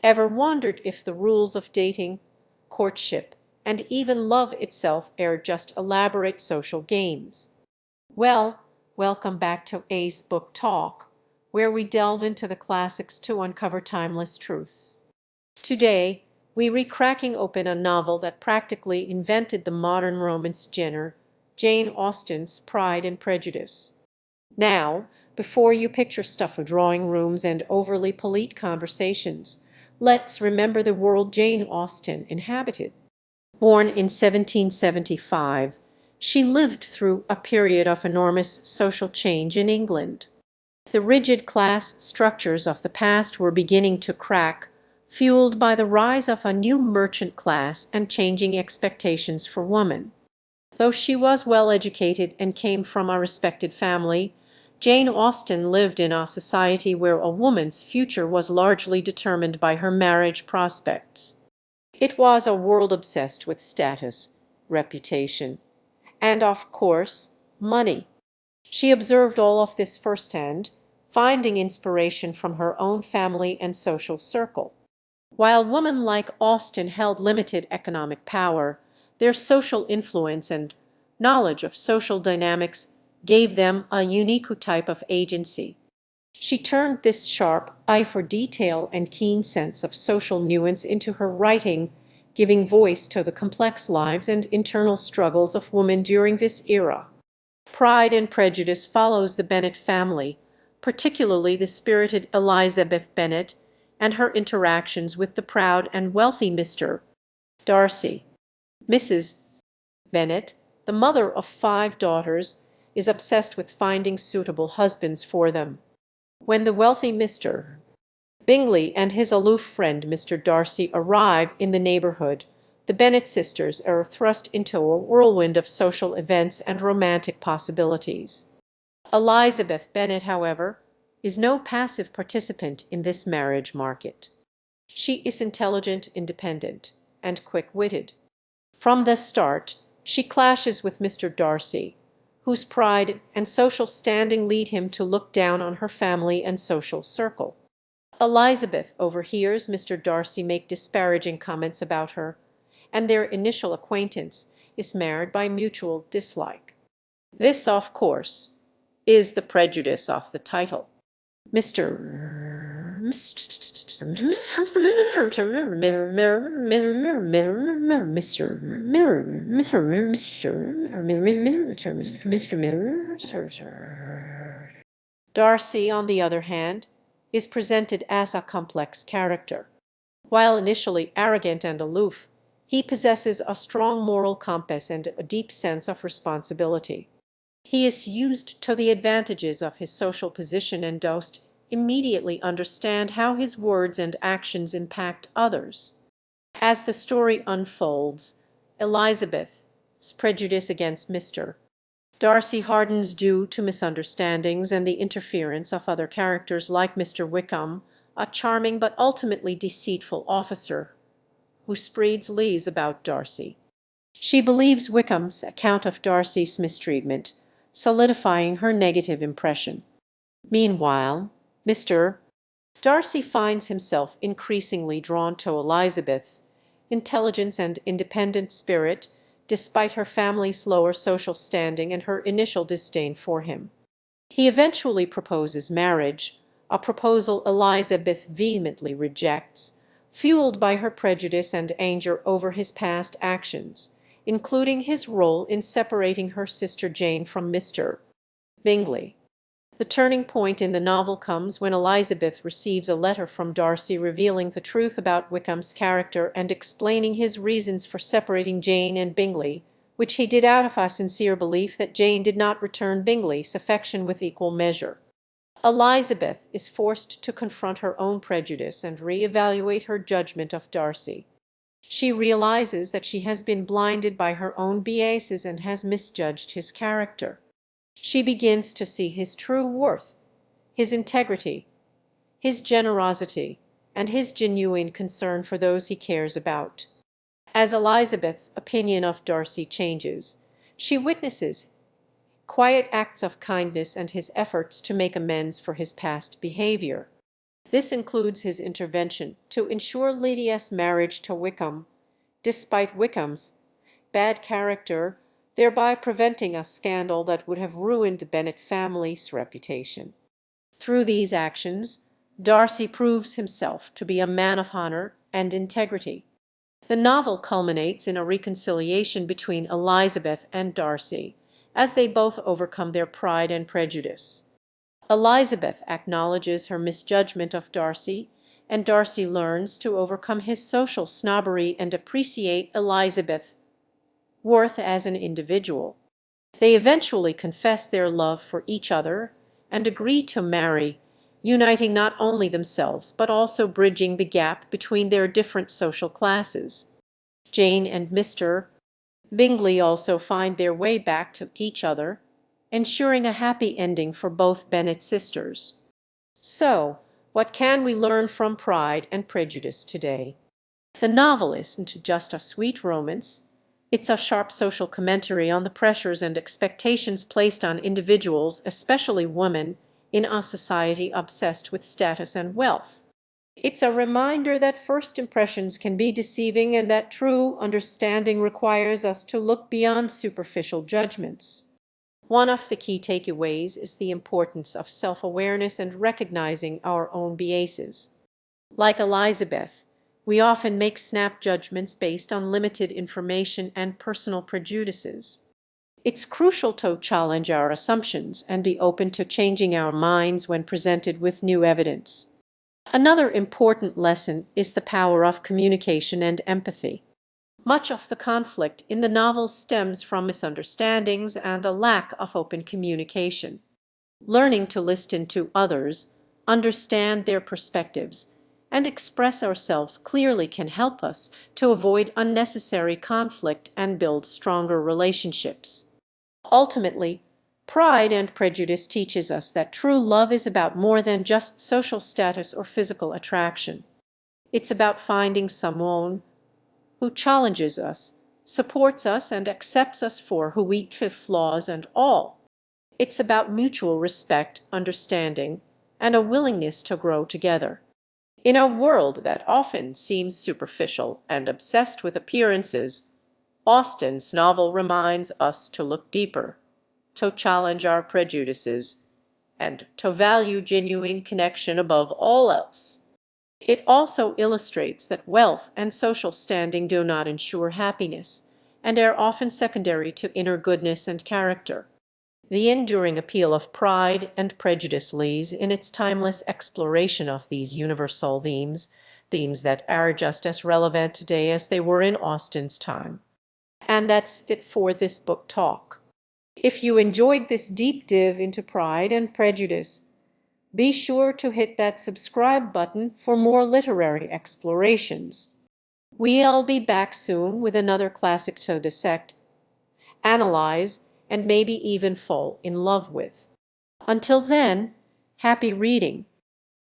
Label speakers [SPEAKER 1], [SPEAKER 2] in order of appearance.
[SPEAKER 1] Ever wondered if the rules of dating, courtship, and even love itself are just elaborate social games? Well, welcome back to A's Book Talk, where we delve into the classics to uncover timeless truths. Today, we re-cracking open a novel that practically invented the modern romance genre, Jane Austen's Pride and Prejudice. Now, before you picture stuffy drawing rooms and overly polite conversations, let's remember the world Jane Austen inhabited. Born in 1775, she lived through a period of enormous social change in England. The rigid class structures of the past were beginning to crack, fueled by the rise of a new merchant class and changing expectations for women. Though she was well educated and came from a respected family, Jane Austen lived in a society where a woman's future was largely determined by her marriage prospects. It was a world obsessed with status, reputation, and, of course, money. She observed all of this firsthand, finding inspiration from her own family and social circle. While women like Austen held limited economic power, their social influence and knowledge of social dynamics gave them a unique type of agency. She turned this sharp eye for detail and keen sense of social nuance into her writing, giving voice to the complex lives and internal struggles of women during this era. Pride and Prejudice follows the Bennet family, particularly the spirited Elizabeth Bennet, and her interactions with the proud and wealthy Mr. Darcy. Mrs. Bennet, the mother of 5 daughters, is obsessed with finding suitable husbands for them. When the wealthy Mr. Bingley and his aloof friend Mr. Darcy arrive in the neighborhood, the Bennet sisters are thrust into a whirlwind of social events and romantic possibilities. Elizabeth Bennet, however, is no passive participant in this marriage market. She is intelligent, independent, and quick-witted. From the start, she clashes with Mr. Darcy, whose pride and social standing lead him to look down on her family and social circle. Elizabeth overhears Mr. Darcy make disparaging comments about her, and their initial acquaintance is marred by mutual dislike. This, of course, is the prejudice of the title. Mr. Darcy, on the other hand, is presented as a complex character. While initially arrogant and aloof, he possesses a strong moral compass and a deep sense of responsibility. He is used to the advantages of his social position and does immediately understand how his words and actions impact others. As the story unfolds, Elizabeth's prejudice against Mr. Darcy hardens due to misunderstandings and the interference of other characters like Mr. Wickham, a charming but ultimately deceitful officer who spreads lies about Darcy. She believes Wickham's account of Darcy's mistreatment, solidifying her negative impression. Meanwhile, Mr. Darcy finds himself increasingly drawn to Elizabeth's intelligence and independent spirit, despite her family's lower social standing and her initial disdain for him. He eventually proposes marriage, a proposal Elizabeth vehemently rejects, fueled by her prejudice and anger over his past actions, including his role in separating her sister Jane from Mr. Bingley. The turning point in the novel comes when Elizabeth receives a letter from Darcy revealing the truth about Wickham's character and explaining his reasons for separating Jane and Bingley, which he did out of a sincere belief that Jane did not return Bingley's affection with equal measure. Elizabeth is forced to confront her own prejudice and re-evaluate her judgment of Darcy. She realizes that she has been blinded by her own biases and has misjudged his character. She begins to see his true worth, his integrity, his generosity, and his genuine concern for those he cares about. As Elizabeth's opinion of Darcy changes, she witnesses quiet acts of kindness and his efforts to make amends for his past behavior. This includes his intervention to ensure Lydia's marriage to Wickham, despite Wickham's bad character, thereby preventing a scandal that would have ruined the Bennet family's reputation. Through these actions, Darcy proves himself to be a man of honor and integrity. The novel culminates in a reconciliation between Elizabeth and Darcy, as they both overcome their pride and prejudice. Elizabeth acknowledges her misjudgment of Darcy, and Darcy learns to overcome his social snobbery and appreciate Elizabeth's worth as an individual. They eventually confess their love for each other and agree to marry, uniting not only themselves but also bridging the gap between their different social classes. Jane and Mr. Bingley also find their way back to each other, ensuring a happy ending for both Bennet sisters. So, what can we learn from Pride and Prejudice today? The novel isn't just a sweet romance, it's a sharp social commentary on the pressures and expectations placed on individuals, especially women, in a society obsessed with status and wealth. It's a reminder that first impressions can be deceiving and that true understanding requires us to look beyond superficial judgments. One of the key takeaways is the importance of self-awareness and recognizing our own biases. Like Elizabeth, we often make snap judgments based on limited information and personal prejudices. It's crucial to challenge our assumptions and be open to changing our minds when presented with new evidence. Another important lesson is the power of communication and empathy. Much of the conflict in the novel stems from misunderstandings and a lack of open communication. Learning to listen to others, understand their perspectives, and express ourselves clearly can help us to avoid unnecessary conflict and build stronger relationships. Ultimately, Pride and Prejudice teaches us that true love is about more than just social status or physical attraction. It's about finding someone who challenges us, supports us, and accepts us for who we are, flaws and all. It's about mutual respect, understanding, and a willingness to grow together. In a world that often seems superficial and obsessed with appearances, Austen's novel reminds us to look deeper, to challenge our prejudices, and to value genuine connection above all else. It also illustrates that wealth and social standing do not ensure happiness, and are often secondary to inner goodness and character. The enduring appeal of Pride and Prejudice lies in its timeless exploration of these universal themes that are just as relevant today as they were in Austen's time. And that's it for this book talk. If you enjoyed this deep dive into Pride and Prejudice, be sure to hit that subscribe button for more literary explorations. We'll be back soon with another classic to dissect, analyze, and maybe even fall in love with. Until then, happy reading.